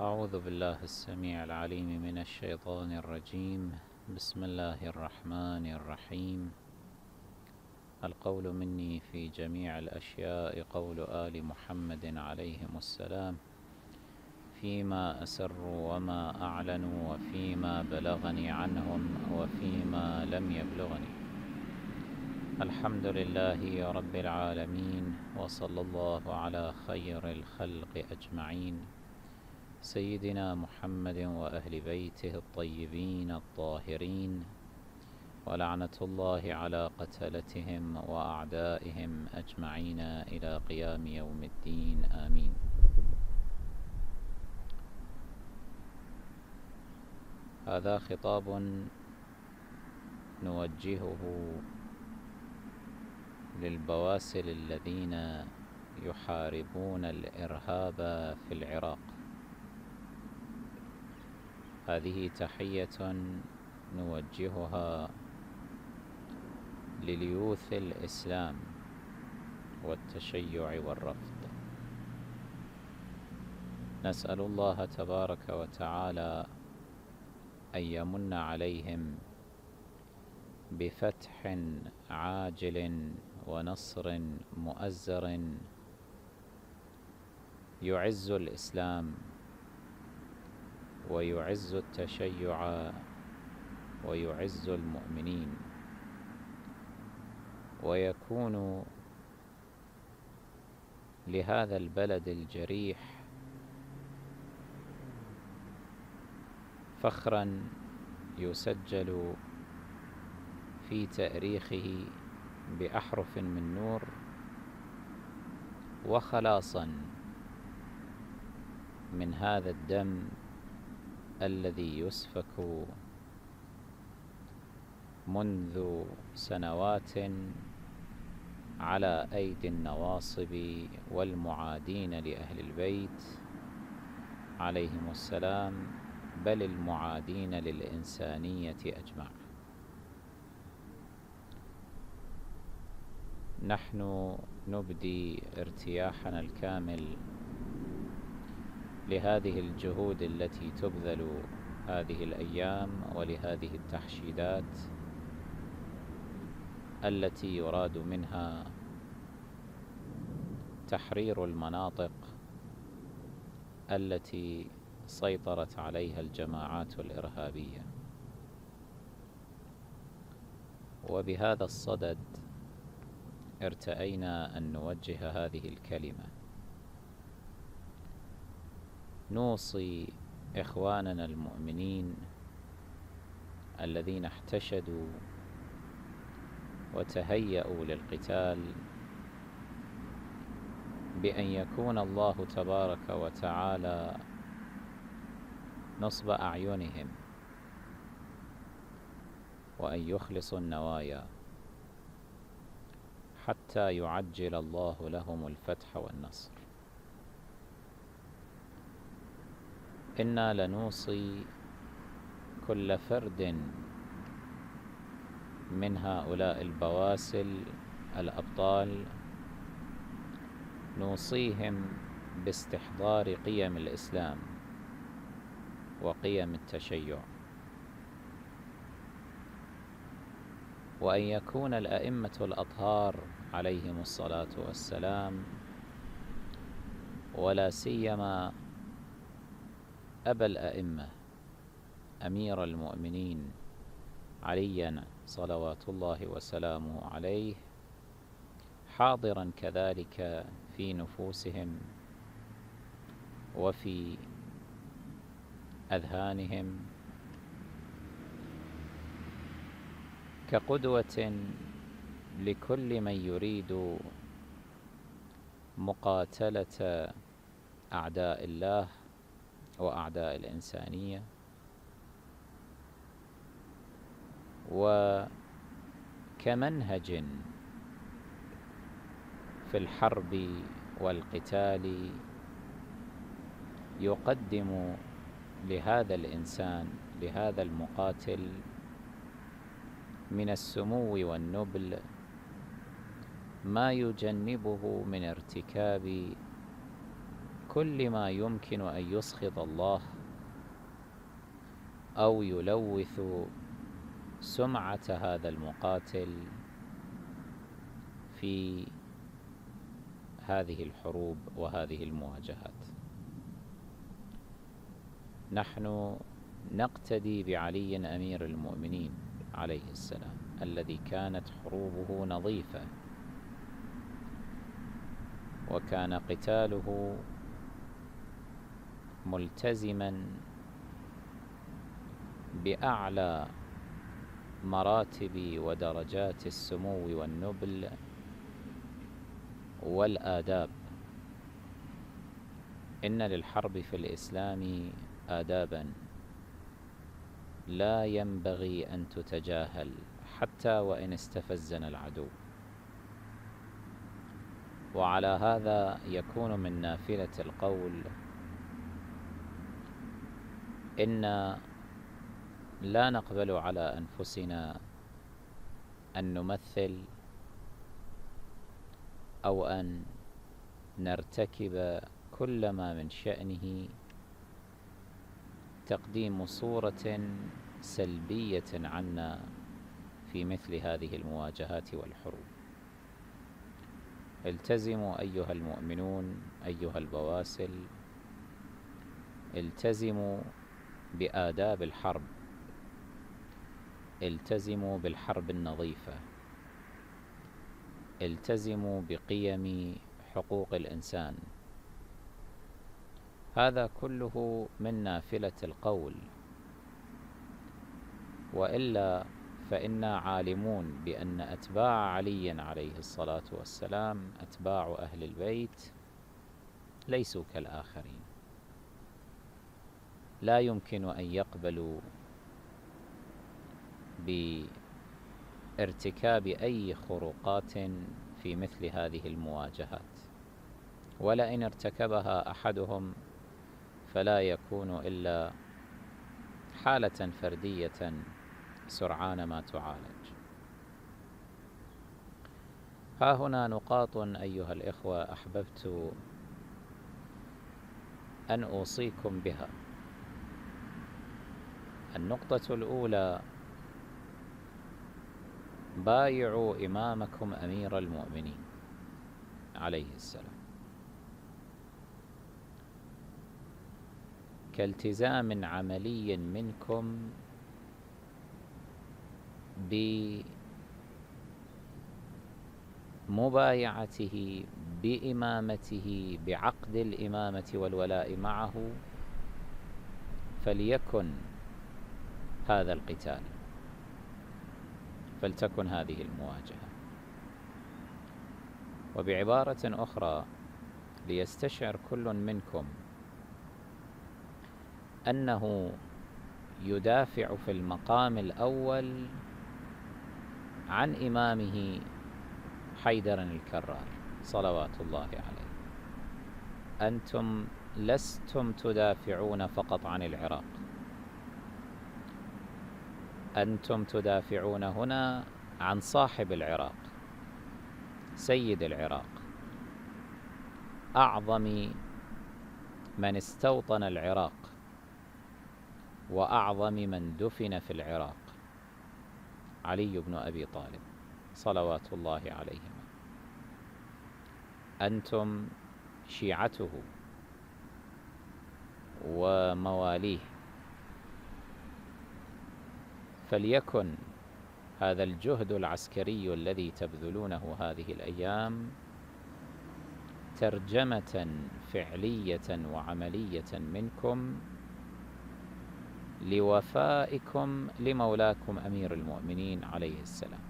أعوذ بالله السميع العليم من الشيطان الرجيم. بسم الله الرحمن الرحيم. القول مني في جميع الأشياء قول آل محمد عليهم السلام، فيما أسروا وما أعلنوا، وفيما بلغني عنهم وفيما لم يبلغني. الحمد لله رب العالمين، وصلى الله على خير الخلق أجمعين، سيدنا محمد وأهل بيته الطيبين الطاهرين، ولعنة الله على قتلتهم وأعدائهم أجمعين إلى قيام يوم الدين، آمين. هذا خطاب نوجهه للبواسل الذين يحاربون الإرهاب في العراق. هذه تحية نوجهها لليوث الإسلام والتشيع والرفض. نسأل الله تبارك وتعالى أن يمن عليهم بفتح عاجل ونصر مؤزر يعز الإسلام ويعز التشيع ويعز المؤمنين، ويكون لهذا البلد الجريح فخرا يسجل في تاريخه بأحرف من نور، وخلاصا من هذا الدم الذي يسفك منذ سنوات على أيدي النواصب والمعادين لأهل البيت عليهم السلام، بل المعادين للإنسانية أجمع. نحن نبدي ارتياحنا الكامل لهذه الجهود التي تبذل هذه الأيام، ولهذه التحشيدات التي يراد منها تحرير المناطق التي سيطرت عليها الجماعات الإرهابية. وبهذا الصدد ارتأينا أن نوجه هذه الكلمة، نوصي إخواننا المؤمنين الذين احتشدوا وتهيأوا للقتال بأن يكون الله تبارك وتعالى نصب أعينهم، وأن يخلصوا النوايا حتى يعجل الله لهم الفتح والنصر. إنا لنوصي كل فرد من هؤلاء البواسل الأبطال، نوصيهم باستحضار قيم الإسلام وقيم التشيع، وأن يكون الأئمة الأطهار عليهم الصلاة والسلام، ولا سيما أبا الأئمة أمير المؤمنين عليا صلوات الله وسلامه عليه، حاضرا كذلك في نفوسهم وفي أذهانهم، كقدوة لكل من يريد مقاتلة أعداء الله وأعداء الإنسانية، وكمنهج في الحرب والقتال يقدم لهذا الإنسان، لهذا المقاتل، من السمو والنبل ما يجنبه من ارتكاب بكل ما يمكن أن يسخط الله أو يلوث سمعة هذا المقاتل في هذه الحروب وهذه المواجهات. نحن نقتدي بعلي أمير المؤمنين عليه السلام الذي كانت حروبه نظيفة، وكان قتاله ملتزما بأعلى مراتب ودرجات السمو والنبل والآداب. إن للحرب في الإسلام آدابا لا ينبغي أن تتجاهل حتى وإن استفزنا العدو. وعلى هذا يكون من نافلة القول إن لا نقبل على أنفسنا أن نمثل أو أن نرتكب كل ما من شأنه تقديم صورة سلبية عنا في مثل هذه المواجهات والحروب. التزموا أيها المؤمنون أيها البواسل، التزموا بآداب الحرب، التزموا بالحرب النظيفة، التزموا بقيم حقوق الإنسان. هذا كله من نافلة القول، وإلا فإنا عالمون بأن أتباع علي عليه الصلاة والسلام أتباع أهل البيت ليسوا كالآخرين، لا يمكن أن يقبلوا بارتكاب أي خروقات في مثل هذه المواجهات، ولئن ارتكبها أحدهم فلا يكون إلا حالة فردية سرعان ما تعالج. ها هنا نقاط أيها الإخوة أحببت أن أوصيكم بها. النقطة الأولى: بايعوا إمامكم أمير المؤمنين عليه السلام كالتزام عملي منكم بمبايعته بإمامته بعقد الإمامة والولاء معه، فليكن هذا القتال، فلتكن هذه المواجهة. وبعبارة أخرى، ليستشعر كل منكم أنه يدافع في المقام الأول عن إمامه حيدر الكرار صلوات الله عليه. أنتم لستم تدافعون فقط عن العراق، أنتم تدافعون هنا عن صاحب العراق، سيد العراق، أعظم من استوطن العراق وأعظم من دفن في العراق، علي بن أبي طالب صلوات الله عليهما. أنتم شيعته ومواليه، فليكن هذا الجهد العسكري الذي تبذلونه هذه الأيام ترجمة فعلية وعملية منكم لوفائكم لمولاكم أمير المؤمنين عليه السلام.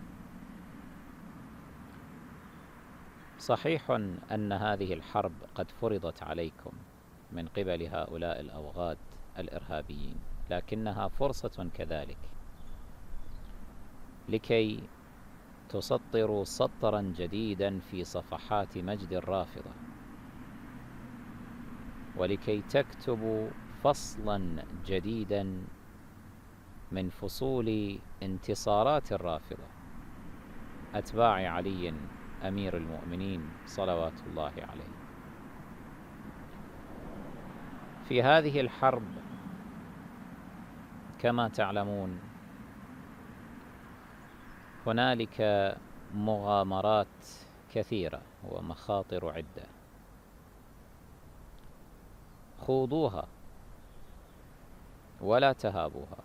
صحيح أن هذه الحرب قد فرضت عليكم من قبل هؤلاء الأوغاد الإرهابيين، لكنها فرصة كذلك لكي تسطروا سطرا جديدا في صفحات مجد الرافضة، ولكي تكتبوا فصلا جديدا من فصول انتصارات الرافضة أتباع علي أمير المؤمنين صلوات الله عليه. في هذه الحرب كما تعلمون هنالك مغامرات كثيرة ومخاطر عدة، خوضوها ولا تهابوها.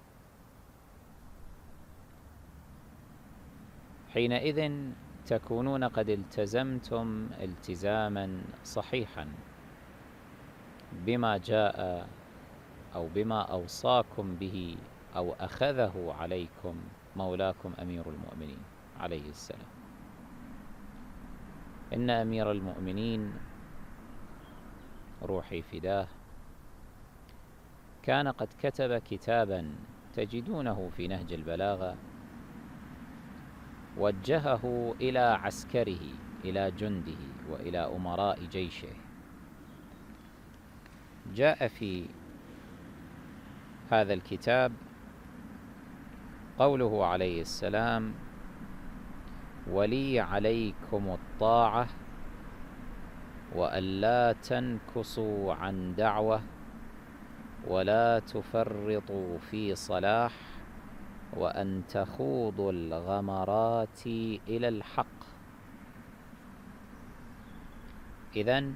حينئذ تكونون قد التزمتم التزاما صحيحا بما جاء أو بما أوصاكم به أو أخذه عليكم مولاكم أمير المؤمنين عليه السلام. إن أمير المؤمنين روحي فداه كان قد كتب كتابا تجدونه في نهج البلاغة، وجهه إلى عسكره، إلى جنده وإلى أمراء جيشه. جاء في هذا الكتاب قوله عليه السلام: ولي عليكم الطاعة وألا تنكصوا عن دعوة ولا تفرطوا في صلاح وأن تخوضوا الغمرات إلى الحق. إذن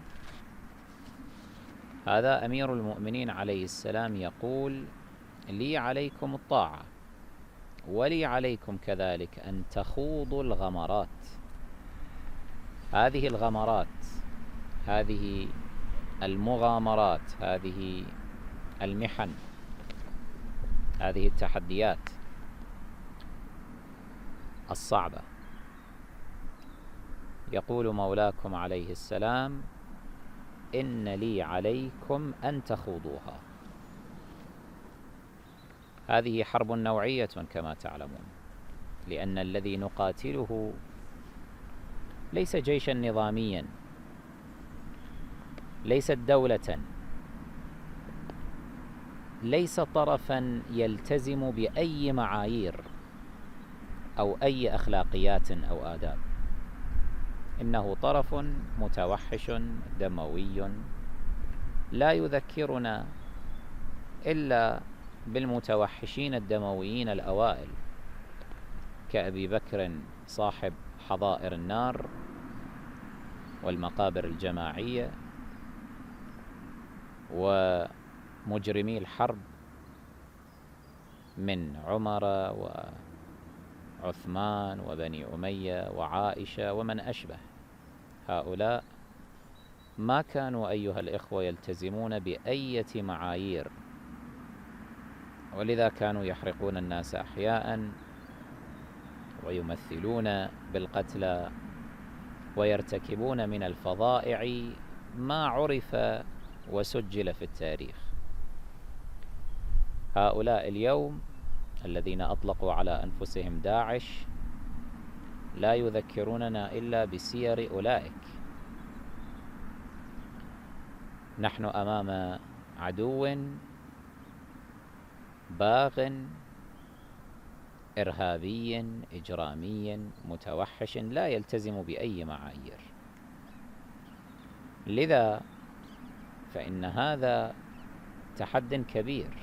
هذا أمير المؤمنين عليه السلام يقول: لي عليكم الطاعة ولي عليكم كذلك أن تخوضوا الغمرات. هذه الغمرات، هذه المغامرات، هذه المحن، هذه التحديات الصعبة، يقول مولاكم عليه السلام: إن لي عليكم أن تخوضوها. هذه حرب نوعية كما تعلمون، لأن الذي نقاتله ليس جيشا نظاميا، ليست دولة، ليس طرفا يلتزم بأي معايير أو أي أخلاقيات أو آداب. إنه طرف متوحش دموي لا يذكرنا إلا بالمتوحشين الدمويين الأوائل، كأبي بكر صاحب حظائر النار والمقابر الجماعية ومجرمي الحرب من عمر وعثمان وبني أمية وعائشة ومن أشبه. هؤلاء ما كانوا أيها الإخوة يلتزمون بأية معايير، ولذا كانوا يحرقون الناس أحياء ويمثلون بالقتلى ويرتكبون من الفظائع ما عرف وسجل في التاريخ. هؤلاء اليوم الذين أطلقوا على أنفسهم داعش لا يذكروننا إلا بسير أولئك. نحن أمام عدو باغ إرهابي إجرامي متوحش لا يلتزم بأي معايير. لذا فإن هذا تحد كبير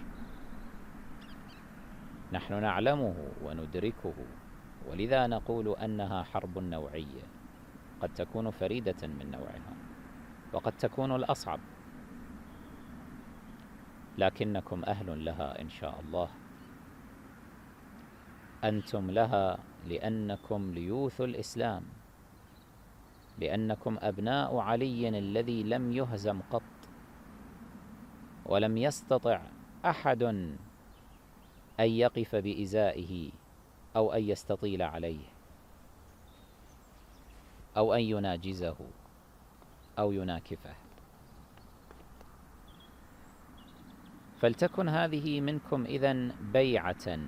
نحن نعلمه وندركه، ولذا نقول أنها حرب نوعية، قد تكون فريدة من نوعها وقد تكون الأصعب، لكنكم أهل لها إن شاء الله. أنتم لها لأنكم ليوث الإسلام، لأنكم أبناء علي الذي لم يهزم قط، ولم يستطع أحد أن يقف بإزائه أو أن يستطيل عليه أو أن يناجزه أو يناكفه. فلتكن هذه منكم إذن بيعة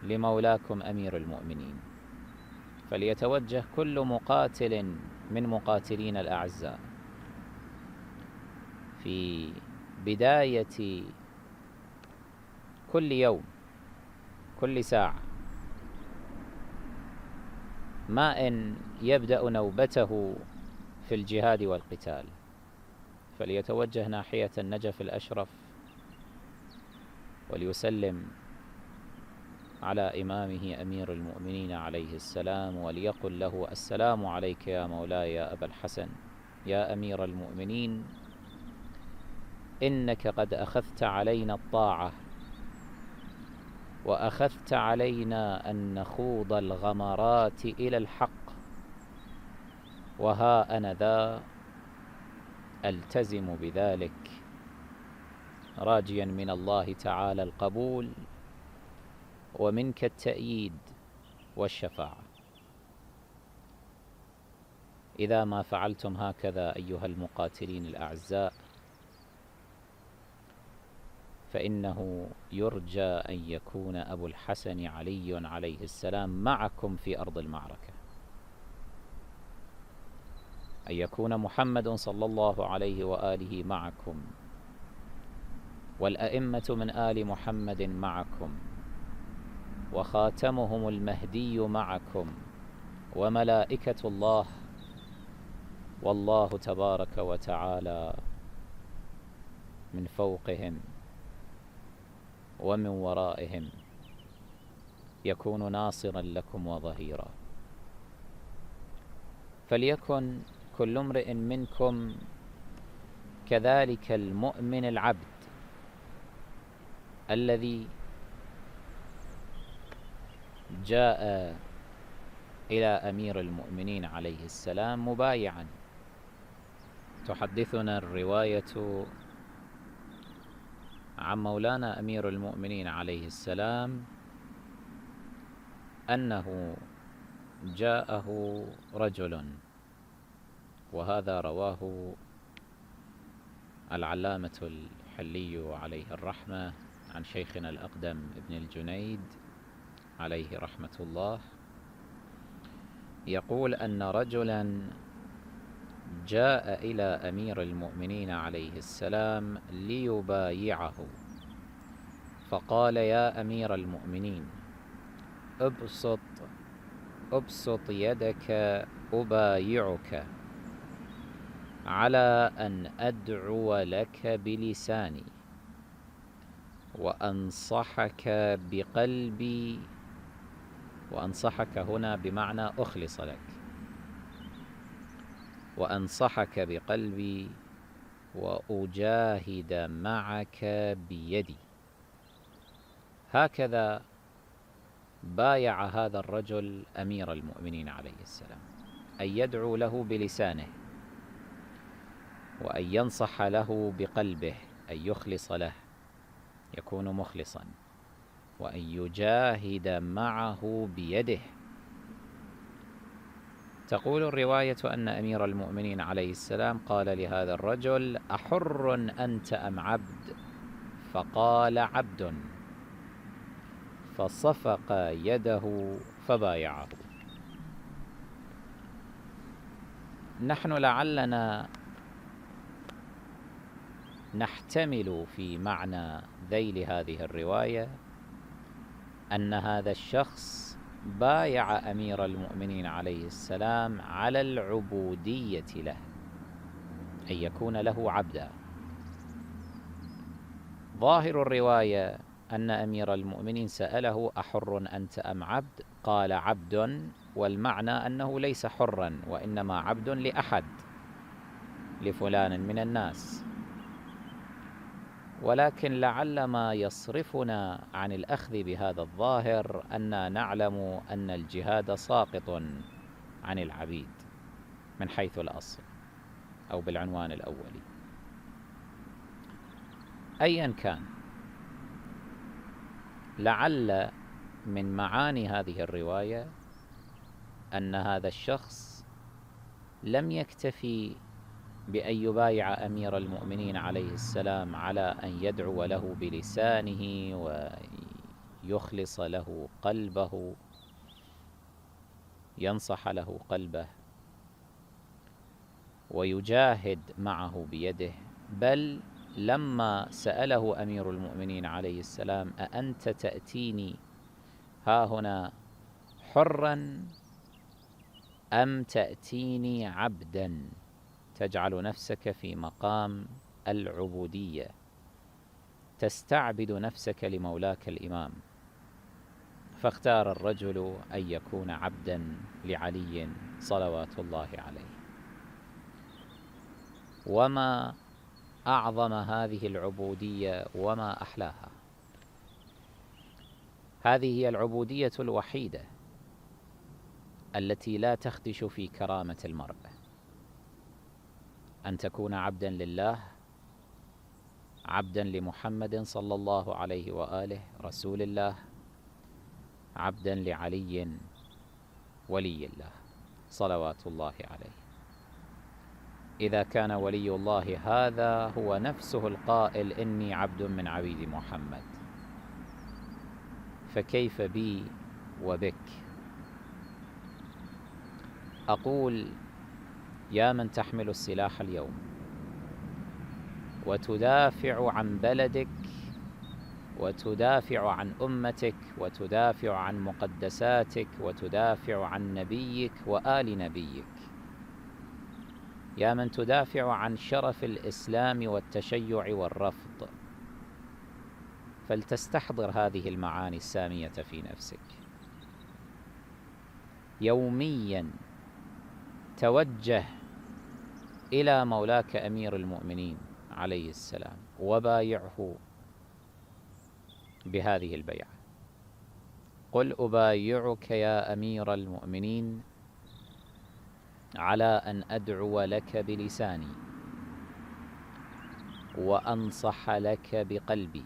لمولاكم أمير المؤمنين، فليتوجه كل مقاتل من مقاتلين الأعزاء في بداية كل يوم، كل ساعة، ما إن يبدأ نوبته في الجهاد والقتال، فليتوجه ناحية النجف الأشرف وليسلم على إمامه أمير المؤمنين عليه السلام، وليقل له: السلام عليك يا مولاي يا أبا الحسن يا أمير المؤمنين، إنك قد أخذت علينا الطاعة، وأخذت علينا أن نخوض الغمرات إلى الحق، وها أنا ذا ألتزم بذلك، راجيا من الله تعالى القبول ومنك التأييد والشفاعة. إذا ما فعلتم هكذا أيها المقاتلين الأعزاء، فإنه يرجى أن يكون أبو الحسن علي عليه السلام معكم في أرض المعركة، أن يكون محمد صلى الله عليه وآله معكم، والأئمة من آل محمد معكم، وخاتمهم المهدي معكم، وملائكة الله، والله تبارك وتعالى من فوقهم ومن ورائهم يكون ناصرا لكم وظهيرا. فليكن كل امرئ منكم كذلك المؤمن العبد الذي جاء إلى أمير المؤمنين عليه السلام مبايعا. تحدثنا الرواية عن مولانا أمير المؤمنين عليه السلام أنه جاءه رجل، وهذا رواه العلامة الحلي عليه الرحمة عن شيخنا الأقدم ابن الجنيد عليه رحمة الله، يقول أن رجلا جاء إلى أمير المؤمنين عليه السلام ليبايعه، فقال: يا أمير المؤمنين، ابسط يدك أبايعك على أن أدعو لك بلساني وأنصحك بقلبي، وأنصحك هنا بمعنى أخلص لك، وأنصحك بقلبي وأجاهد معك بيدي. هكذا بايع هذا الرجل أمير المؤمنين عليه السلام، أن يدعو له بلسانه، وأن ينصح له بقلبه، أن يخلص له، يكون مخلصا، وأن يجاهد معه بيده. تقول الرواية أن أمير المؤمنين عليه السلام قال لهذا الرجل: أحر أنت أم عبد؟ فقال: عبد. فصفق يده فبايعه. نحن لعلنا نحتمل في معنى ذيل هذه الرواية أن هذا الشخص بايع أمير المؤمنين عليه السلام على العبودية له، أن يكون له عبدا. ظاهر الرواية أن أمير المؤمنين سأله: أحر أنت أم عبد؟ قال: عبد، والمعنى أنه ليس حرا، وإنما عبد لأحد، لفلان من الناس. ولكن لعل ما يصرفنا عن الأخذ بهذا الظاهر أن نعلم أن الجهاد ساقط عن العبيد من حيث الأصل أو بالعنوان الأولي. أيا كان، لعل من معاني هذه الرواية أن هذا الشخص لم يكتفي بأن يبايع أمير المؤمنين عليه السلام على أن يدعو له بلسانه ويخلص له قلبه، ينصح له قلبه ويجاهد معه بيده، بل لما سأله أمير المؤمنين عليه السلام: أأنت تأتيني هاهنا حرا أم تأتيني عبدا؟ تجعل نفسك في مقام العبودية، تستعبد نفسك لمولاك الإمام. فاختار الرجل أن يكون عبدا لعلي صلوات الله عليه. وما أعظم هذه العبودية وما أحلاها. هذه هي العبودية الوحيدة التي لا تخدش في كرامة المرء، أن تكون عبدا لله، عبدا لمحمد صلى الله عليه وآله رسول الله، عبدا لعلي ولي الله صلوات الله عليه. إذا كان ولي الله هذا هو نفسه القائل إني عبد من عبيد محمد، فكيف بي وبك؟ أقول يا من تحمل السلاح اليوم وتدافع عن بلدك وتدافع عن أمتك وتدافع عن مقدساتك وتدافع عن نبيك وآل نبيك، يا من تدافع عن شرف الإسلام والتشيع والرفض، فلتستحضر هذه المعاني السامية في نفسك. يوميا توجه إلى مولاك أمير المؤمنين عليه السلام وبايعه بهذه البيعة. قل أبايعك يا أمير المؤمنين على أن أدعو لك بلساني وأنصح لك بقلبي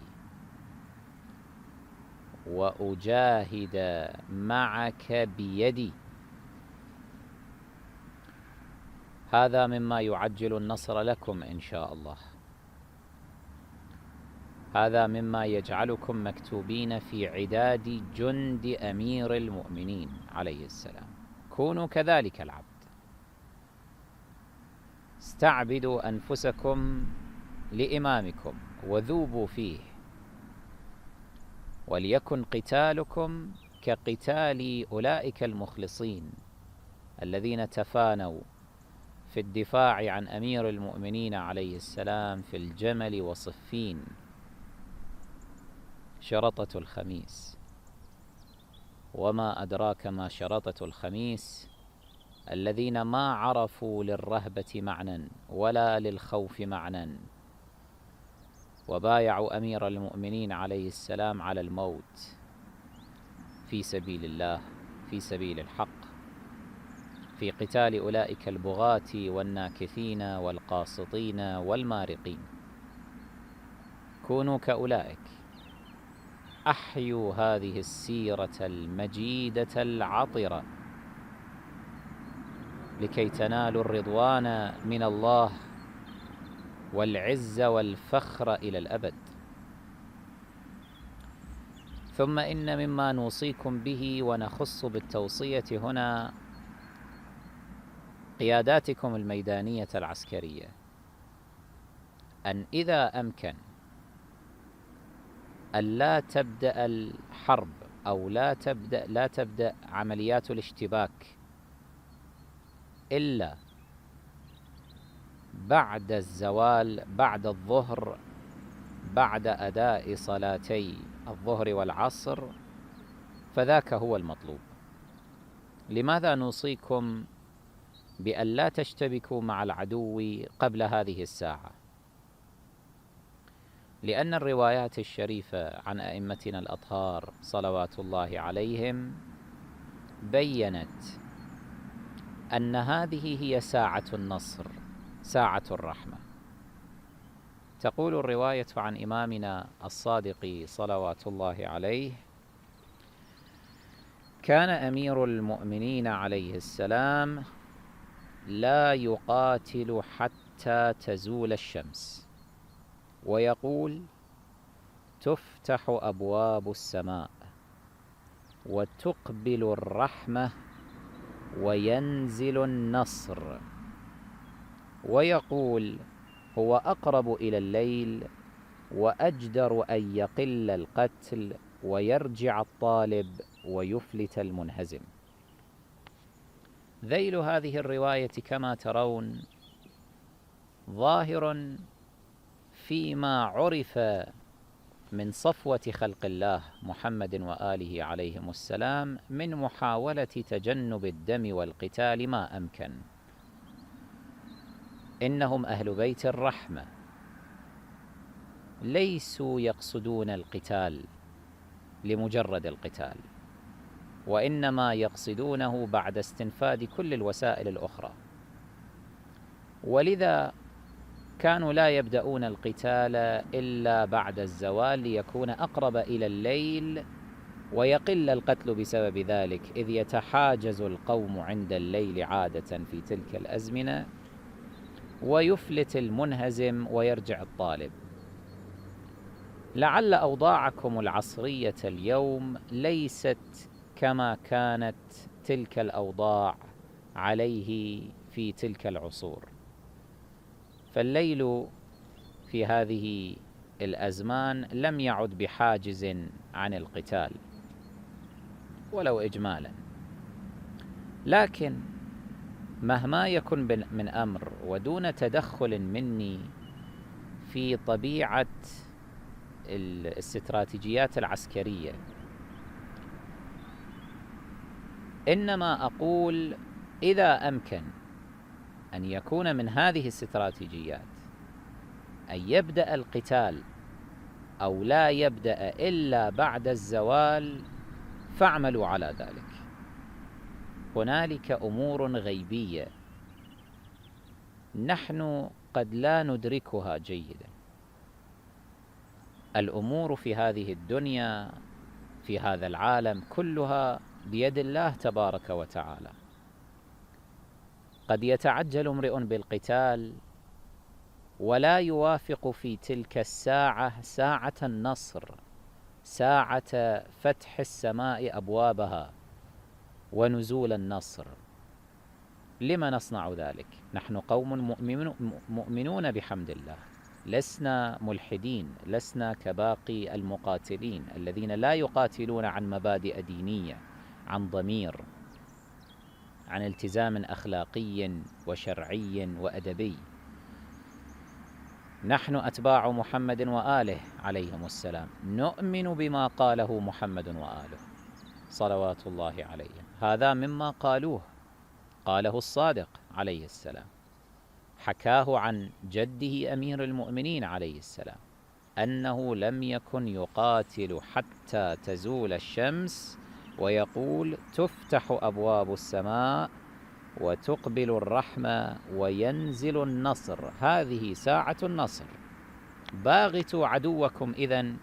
وأجاهد معك بيدي. هذا مما يعجل النصر لكم إن شاء الله، هذا مما يجعلكم مكتوبين في عداد جند أمير المؤمنين عليه السلام. كونوا كذلك العبد، استعبدوا أنفسكم لإمامكم وذوبوا فيه، وليكن قتالكم كقتال أولئك المخلصين الذين تفانوا في الدفاع عن أمير المؤمنين عليه السلام في الجمل وصفين، شرطة الخميس. وما أدراك ما شرطة الخميس، الذين ما عرفوا للرهبة معنى ولا للخوف معنى، وبايعوا أمير المؤمنين عليه السلام على الموت في سبيل الله، في سبيل الحق، في قتال أولئك البغاة والناكثين والقاسطين والمارقين. كونوا كأولئك، أحيوا هذه السيرة المجيدة العطرة لكي تنالوا الرضوان من الله والعز والفخر إلى الأبد. ثم إن مما نوصيكم به ونخص بالتوصية هنا قياداتكم الميدانية العسكرية، أن إذا أمكن أن لا تبدأ الحرب أو لا تبدأ عمليات الاشتباك إلا بعد الزوال، بعد الظهر، بعد أداء صلاتي الظهر والعصر، فذاك هو المطلوب. لماذا نوصيكم بأن لا تشتبكوا مع العدو قبل هذه الساعة؟ لأن الروايات الشريفة عن أئمتنا الأطهار صلوات الله عليهم بيّنت أن هذه هي ساعة النصر، ساعة الرحمة. تقول الرواية عن إمامنا الصادق صلوات الله عليه: كان أمير المؤمنين عليه السلام لا يقاتل حتى تزول الشمس، ويقول: تفتح أبواب السماء وتقبل الرحمة وينزل النصر، ويقول: هو أقرب إلى الليل وأجدر أن يقل القتل ويرجع الطالب ويفلت المنهزم. ذيل هذه الرواية كما ترون ظاهر فيما عرف من صفوة خلق الله محمد وآله عليهم السلام من محاولة تجنب الدم والقتال ما أمكن. إنهم أهل بيت الرحمة، ليسوا يقصدون القتال لمجرد القتال، وإنما يقصدونه بعد استنفاد كل الوسائل الأخرى، ولذا كانوا لا يبدأون القتال إلا بعد الزوال ليكون أقرب إلى الليل ويقل القتل بسبب ذلك، إذ يتحاجز القوم عند الليل عادة في تلك الأزمنة، ويفلت المنهزم ويرجع الطالب. لعل أوضاعكم العصرية اليوم ليست كما كانت تلك الأوضاع عليه في تلك العصور، فالليل في هذه الأزمان لم يعد بحاجز عن القتال ولو إجمالا. لكن مهما يكن من أمر ودون تدخل مني في طبيعة الاستراتيجيات العسكرية، إنما أقول إذا أمكن أن يكون من هذه الاستراتيجيات أن يبدأ القتال أو لا يبدأ إلا بعد الزوال فاعملوا على ذلك. هنالك أمور غيبية نحن قد لا ندركها جيدا. الأمور في هذه الدنيا في هذا العالم كلها بيد الله تبارك وتعالى. قد يتعجل امرئ بالقتال ولا يوافق في تلك الساعة ساعة النصر، ساعة فتح السماء أبوابها ونزول النصر. لما نصنع ذلك؟ نحن قوم مؤمنون بحمد الله، لسنا ملحدين، لسنا كباقي المقاتلين الذين لا يقاتلون عن مبادئ دينية، عن ضمير، عن التزام أخلاقي وشرعي وأدبي. نحن أتباع محمد وآله عليهم السلام، نؤمن بما قاله محمد وآله صلوات الله عليهم. هذا مما قالوه، قاله الصادق عليه السلام، حكاه عن جده أمير المؤمنين عليه السلام أنه لم يكن يقاتل حتى تزول الشمس، ويقول تفتح أبواب السماء وتقبل الرحمة وينزل النصر، هذه ساعة النصر. باغتوا عدوكم إذن،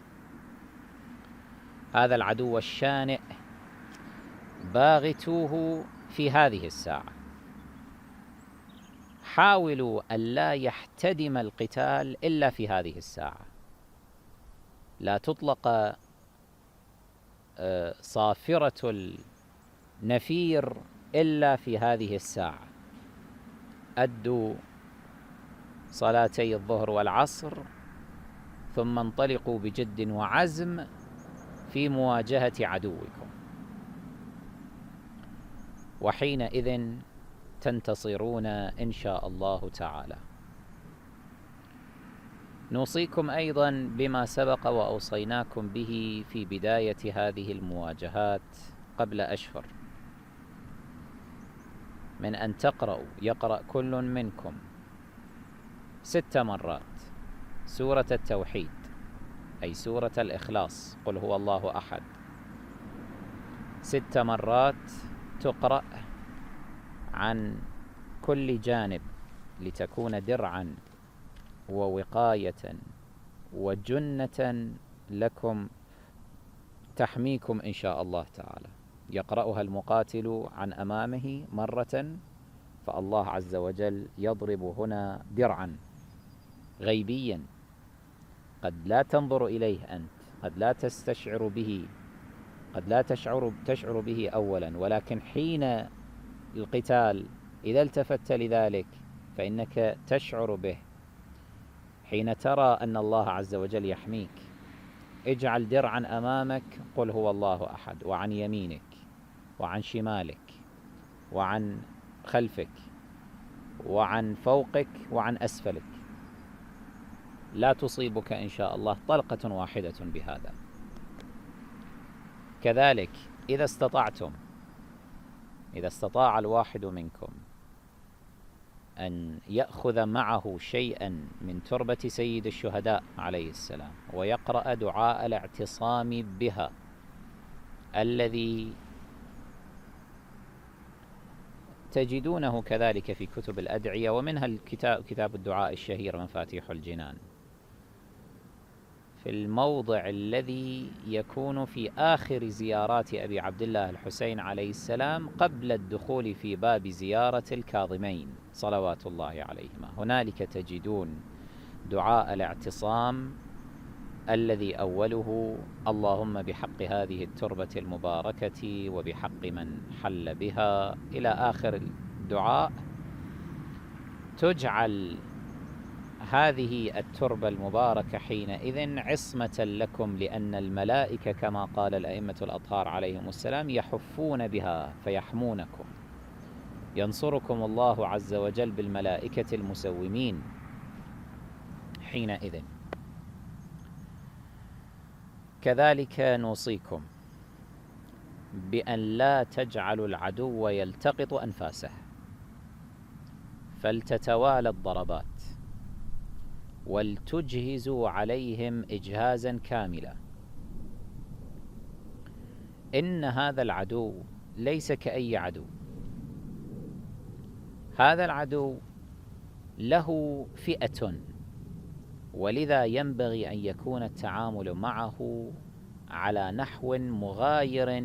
هذا العدو الشانئ باغتوه في هذه الساعة. حاولوا ألا يحتدم القتال إلا في هذه الساعة، لا تطلق صافرة النفير إلا في هذه الساعة. أدوا صلاتي الظهر والعصر ثم انطلقوا بجد وعزم في مواجهة عدوكم، وحينئذ تنتصرون إن شاء الله تعالى. نوصيكم أيضا بما سبق وأوصيناكم به في بداية هذه المواجهات قبل أشهر، من أن يقرأ كل منكم 6 مرات سورة التوحيد، أي سورة الإخلاص، قل هو الله أحد، 6 مرات تقرأ عن كل جانب لتكون درعا ووقاية وجنة لكم تحميكم إن شاء الله تعالى. يقرأها المقاتل عن أمامه مرة، فالله عز وجل يضرب هنا درعا غيبيا قد لا تنظر إليه أنت، قد لا تستشعر به، قد لا تشعر به أولا، ولكن حين القتال إذا التفت لذلك فإنك تشعر به. حين ترى أن الله عز وجل يحميك، اجعل درعا أمامك، قل هو الله أحد، وعن يمينك وعن شمالك وعن خلفك وعن فوقك وعن أسفلك، لا تصيبك إن شاء الله طلقة واحدة بهذا. كذلك إذا استطاع الواحد منكم أن يأخذ معه شيئا من تربة سيد الشهداء عليه السلام ويقرأ دعاء الاعتصام بها الذي تجدونه كذلك في كتب الأدعية، ومنها كتاب الدعاء الشهير مفاتيح الجنان، في الموضع الذي يكون في آخر زيارات أبي عبد الله الحسين عليه السلام قبل الدخول في باب زيارة الكاظمين صلوات الله عليهما. هنالك تجدون دعاء الاعتصام الذي أوله: اللهم بحق هذه التربة المباركة وبحق من حل بها، إلى آخر الدعاء. تجعل هذه التربة المباركة حينئذ عصمة لكم، لأن الملائكة كما قال الأئمة الأطهار عليهم السلام يحفون بها فيحمونكم، ينصركم الله عز وجل بالملائكة المسومين حينئذ. كذلك نوصيكم بأن لا تجعلوا العدو يلتقط أنفاسه، فلتتوالى الضربات ولتجهزوا عليهم إجهازا كاملا. إن هذا العدو ليس كأي عدو، هذا العدو له فئة، ولذا ينبغي أن يكون التعامل معه على نحو مغاير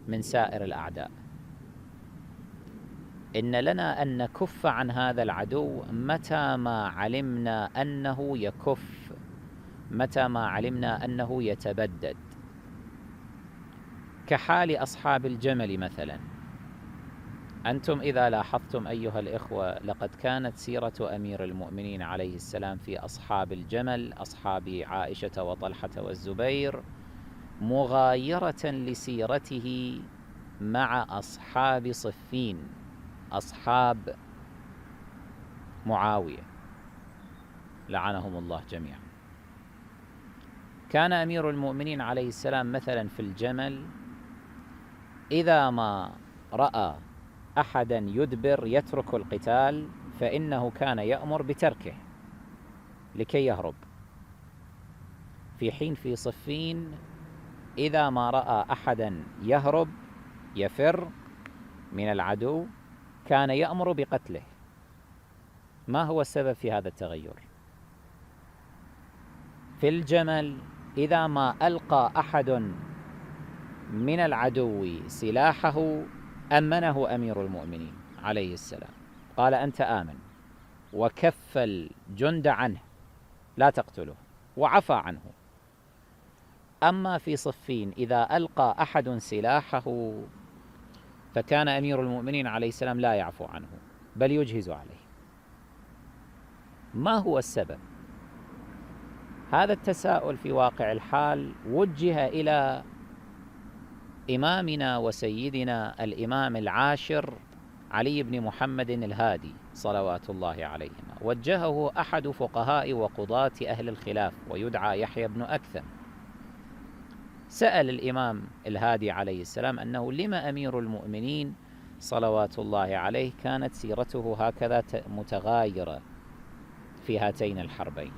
من سائر الأعداء. إن لنا أن نكف عن هذا العدو متى ما علمنا أنه يكف، متى ما علمنا أنه يتبدد، كحال أصحاب الجمل مثلا. أنتم إذا لاحظتم أيها الإخوة، لقد كانت سيرة أمير المؤمنين عليه السلام في أصحاب الجمل، أصحاب عائشة وطلحة والزبير، مغايرة لسيرته مع أصحاب صفين، أصحاب معاوية لعنهم الله جميعا. كان أمير المؤمنين عليه السلام مثلا في الجمل إذا ما رأى أحدا يدبر يترك القتال فإنه كان يأمر بتركه لكي يهرب، في حين في صفين إذا ما رأى أحدا يهرب يفر من العدو كان يأمر بقتله. ما هو السبب في هذا التغير؟ في الجمل إذا ما ألقى أحد من العدو سلاحه أمنه أمير المؤمنين عليه السلام، قال أنت آمن، وكف الجند عنه لا تقتله وعفى عنه. أما في صفين إذا ألقى أحد سلاحه فكان أمير المؤمنين عليه السلام لا يعفو عنه بل يجهز عليه. ما هو السبب؟ هذا التساؤل في واقع الحال وجه إلى إمامنا وسيدنا الإمام العاشر علي بن محمد الهادي صلوات الله عليهما. وجهه أحد فقهاء وقضاة أهل الخلاف ويدعى يحيى بن أكثم. سأل الإمام الهادي عليه السلام أنه لما أمير المؤمنين صلوات الله عليه كانت سيرته هكذا متغايرة في هاتين الحربين؟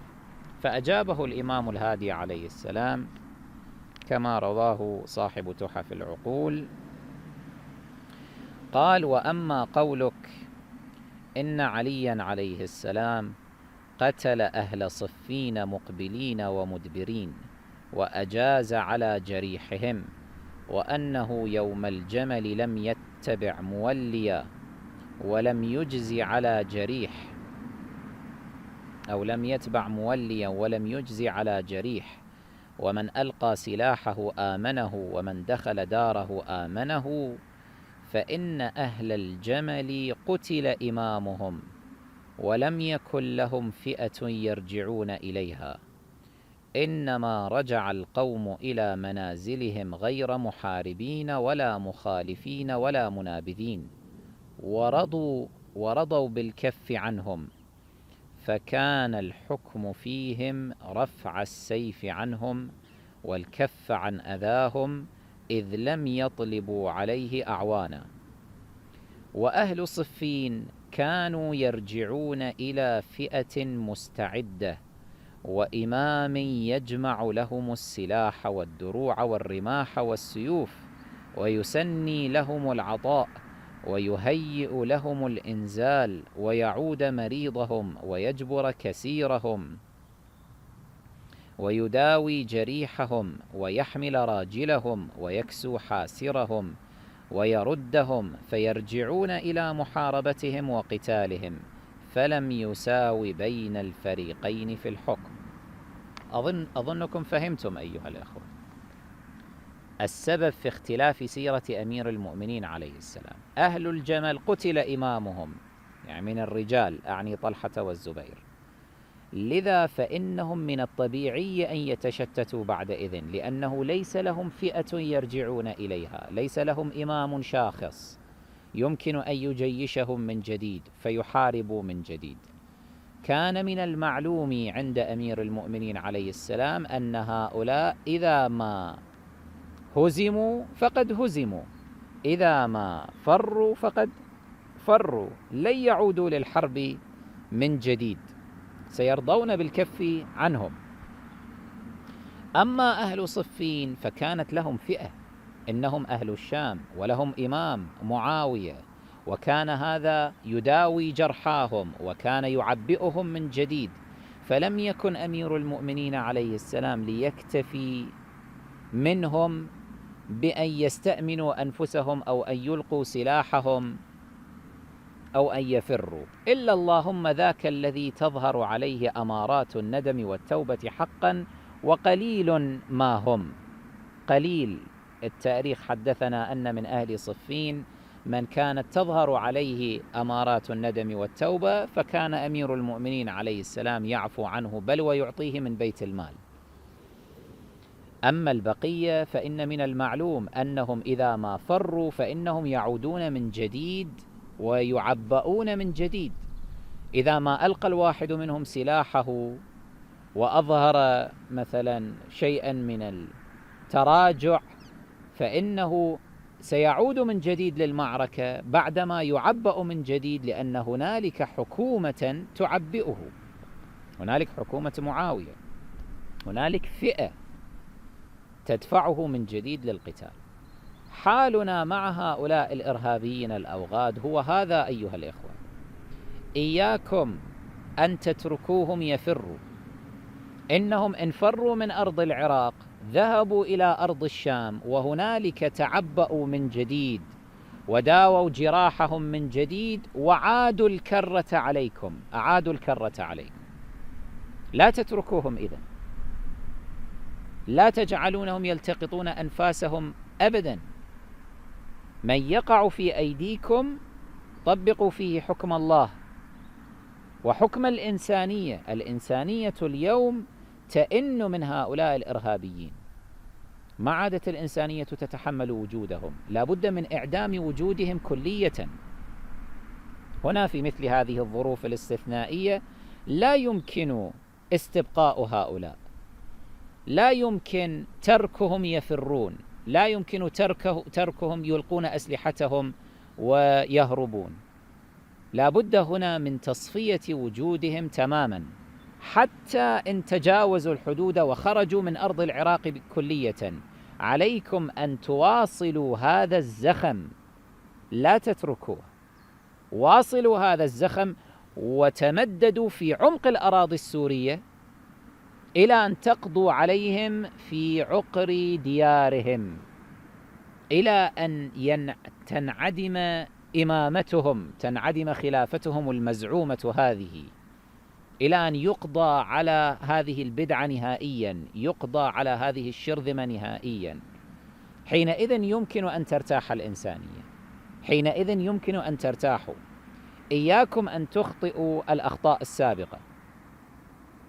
فأجابه الإمام الهادي عليه السلام كما رواه صاحب تحف العقول، قال: وأما قولك إن عليا عليه السلام قتل أهل صفين مقبلين ومدبرين وأجاز على جريحهم، وأنه يوم الجمل لم يتبع موليا ولم يجز على جريح، أو لم يتبع موليا ولم يجز على جريح، ومن ألقى سلاحه آمنه ومن دخل داره آمنه، فإن أهل الجمل قتل إمامهم ولم يكن لهم فئة يرجعون إليها، إنما رجع القوم إلى منازلهم غير محاربين ولا مخالفين ولا منابذين، ورضوا بالكف عنهم، فكان الحكم فيهم رفع السيف عنهم والكف عن أذاهم، إذ لم يطلبوا عليه أعوانا. وأهل صفين كانوا يرجعون إلى فئة مستعدة وإمام يجمع لهم السلاح والدروع والرماح والسيوف، ويسني لهم العطاء، ويهيئ لهم الإنزال، ويعود مريضهم، ويجبر كسيرهم، ويداوي جريحهم، ويحمل راجلهم، ويكسو حاسرهم، ويردهم، فيرجعون إلى محاربتهم وقتالهم، فلم يساو بين الفريقين في الحكم. أظنكم فهمتم أيها الأخوة السبب في اختلاف سيرة أمير المؤمنين عليه السلام. أهل الجمل قتل إمامهم، يعني من الرجال، أعني طلحة والزبير، لذا فإنهم من الطبيعي أن يتشتتوا بعد إذن، لأنه ليس لهم فئة يرجعون إليها، ليس لهم إمام شاخص يمكن أن يجيشهم من جديد فيحاربوا من جديد. كان من المعلوم عند أمير المؤمنين عليه السلام أن هؤلاء إذا ما هزموا فقد هزموا، إذا ما فروا فقد فروا، لن يعودوا للحرب من جديد، سيرضون بالكف عنهم. أما أهل صفين فكانت لهم فئة، إنهم أهل الشام، ولهم إمام معاوية، وكان هذا يداوي جرحاهم وكان يعبئهم من جديد، فلم يكن أمير المؤمنين عليه السلام ليكتفي منهم بأن يستأمنوا أنفسهم أو أن يلقوا سلاحهم أو أن يفروا، إلا اللهم ذاك الذي تظهر عليه أمارات الندم والتوبة حقا، وقليل ما هم، قليل. التاريخ حدثنا أن من أهل صفين من كانت تظهر عليه أمارات الندم والتوبة، فكان أمير المؤمنين عليه السلام يعفو عنه بل ويعطيه من بيت المال. أما البقية فإن من المعلوم أنهم إذا ما فروا فإنهم يعودون من جديد ويعبؤون من جديد. إذا ما ألقى الواحد منهم سلاحه وأظهر مثلا شيئا من التراجع فإنه سيعود من جديد للمعركة بعدما يعبأ من جديد، لأن هنالك حكومة تعبئه، هنالك حكومة معاوية، هنالك فئة تدفعه من جديد للقتال. حالنا مع هؤلاء الإرهابيين الأوغاد هو هذا أيها الإخوة، إياكم أن تتركوهم يفروا. إنهم إن فروا من أرض العراق ذهبوا إلى أرض الشام، وهنالك تعبأوا من جديد وداووا جراحهم من جديد، وعادوا الكرة عليكم، أعادوا الكرة عليكم. لا تتركوهم إذن، لا تجعلونهم يلتقطون أنفاسهم أبدا. من يقع في أيديكم طبقوا فيه حكم الله وحكم الإنسانية. الإنسانية اليوم تئن من هؤلاء الإرهابيين، ما عادت الإنسانية تتحمل وجودهم، لا بد من إعدام وجودهم كلية. هنا في مثل هذه الظروف الاستثنائية لا يمكن استبقاء هؤلاء، لا يمكن تركهم يفرون، لا يمكن تركهم يلقون أسلحتهم ويهربون. لا بد هنا من تصفية وجودهم تماما، حتى إن تجاوزوا الحدود وخرجوا من أرض العراق كلية. عليكم أن تواصلوا هذا الزخم، لا تتركوه، واصلوا هذا الزخم وتمددوا في عمق الأراضي السورية إلى أن تقضوا عليهم في عقر ديارهم، إلى أن تنعدم إمامتهم، تنعدم خلافتهم المزعومة هذه، إلى أن يقضى على هذه البدعة نهائيا، يقضى على هذه الشرذمة نهائيا. حينئذ يمكن أن ترتاح الإنسانية، حينئذ يمكن أن ترتاحوا. إياكم أن تخطئوا الأخطاء السابقة.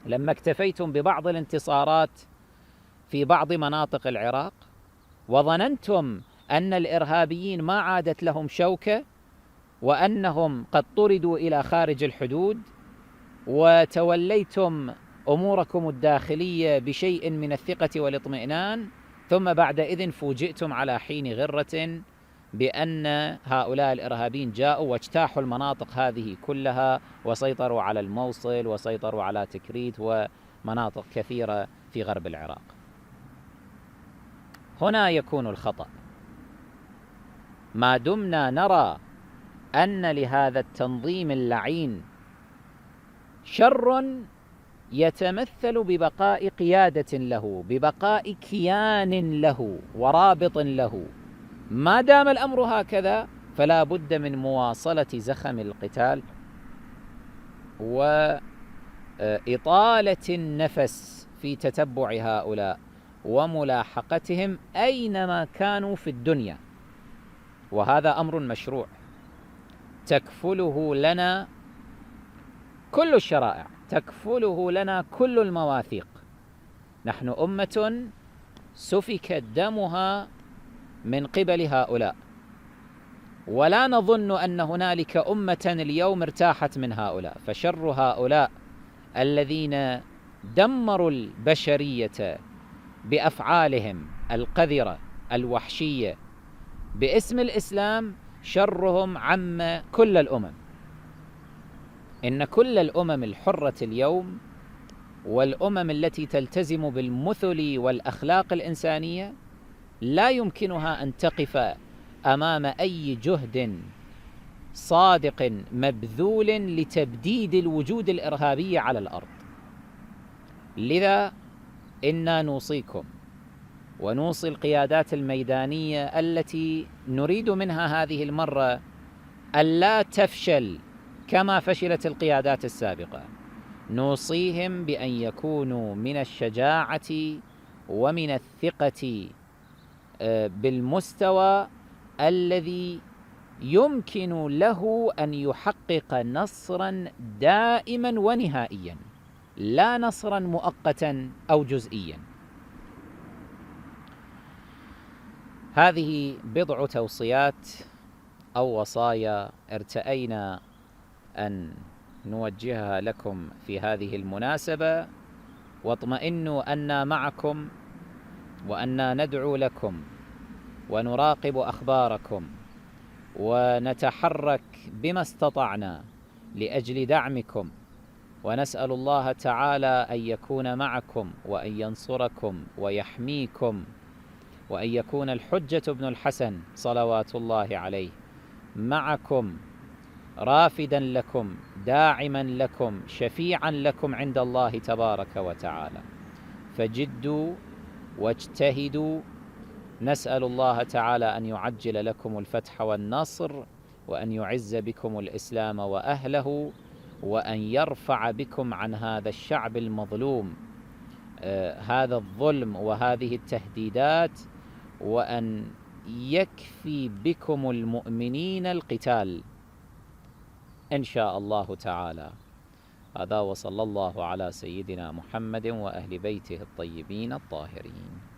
لما اكتفيتم ببعض الانتصارات في بعض مناطق العراق وظننتم أن الإرهابيين ما عادت لهم شوكة وأنهم قد طردوا إلى خارج الحدود وتوليتم أموركم الداخلية بشيء من الثقة والاطمئنان، ثم بعدئذ فوجئتم على حين غرة بأن هؤلاء الإرهابيين جاءوا واجتاحوا المناطق هذه كلها وسيطروا على الموصل وسيطروا على تكريت ومناطق كثيرة في غرب العراق. هنا يكون الخطأ. ما دمنا نرى أن لهذا التنظيم اللعين شر يتمثل ببقاء قيادة له، ببقاء كيان له ورابط له، ما دام الأمر هكذا فلا بد من مواصلة زخم القتال وإطالة النفس في تتبع هؤلاء وملاحقتهم أينما كانوا في الدنيا، وهذا أمر مشروع تكفله لنا كل الشرائع، تكفله لنا كل المواثيق. نحن أمة سفك دمها من قبل هؤلاء، ولا نظن أن هنالك أمة اليوم ارتاحت من هؤلاء، فشر هؤلاء الذين دمروا البشرية بأفعالهم القذرة الوحشية باسم الإسلام شرهم عم كل الأمم. إن كل الأمم الحرة اليوم والأمم التي تلتزم بالمثل والأخلاق الإنسانية لا يمكنها أن تقف أمام أي جهد صادق مبذول لتبديد الوجود الإرهابي على الأرض. لذا إنا نوصيكم ونوصي القيادات الميدانية التي نريد منها هذه المرة ألا تفشل كما فشلت القيادات السابقة، نوصيهم بأن يكونوا من الشجاعة ومن الثقة بالمستوى الذي يمكن له أن يحقق نصرا دائما ونهائيا، لا نصرا مؤقتا أو جزئيا. هذه بضع توصيات أو وصايا ارتأينا أن نوجهها لكم في هذه المناسبة، واطمئنوا أنا معكم وأنا ندعو لكم ونراقب أخباركم ونتحرك بما استطعنا لأجل دعمكم، ونسأل الله تعالى أن يكون معكم وأن ينصركم ويحميكم، وأن يكون الحجة ابن الحسن صلوات الله عليه معكم رافدا لكم داعما لكم شفيعا لكم عند الله تبارك وتعالى. فجدوا واجتهدوا، نسأل الله تعالى أن يعجل لكم الفتح والنصر، وأن يعز بكم الإسلام وأهله، وأن يرفع بكم عن هذا الشعب المظلوم هذا الظلم وهذه التهديدات، وأن يكفي بكم المؤمنين القتال إن شاء الله تعالى. هذا وصلى الله على سيدنا محمد وأهل بيته الطيبين الطاهرين.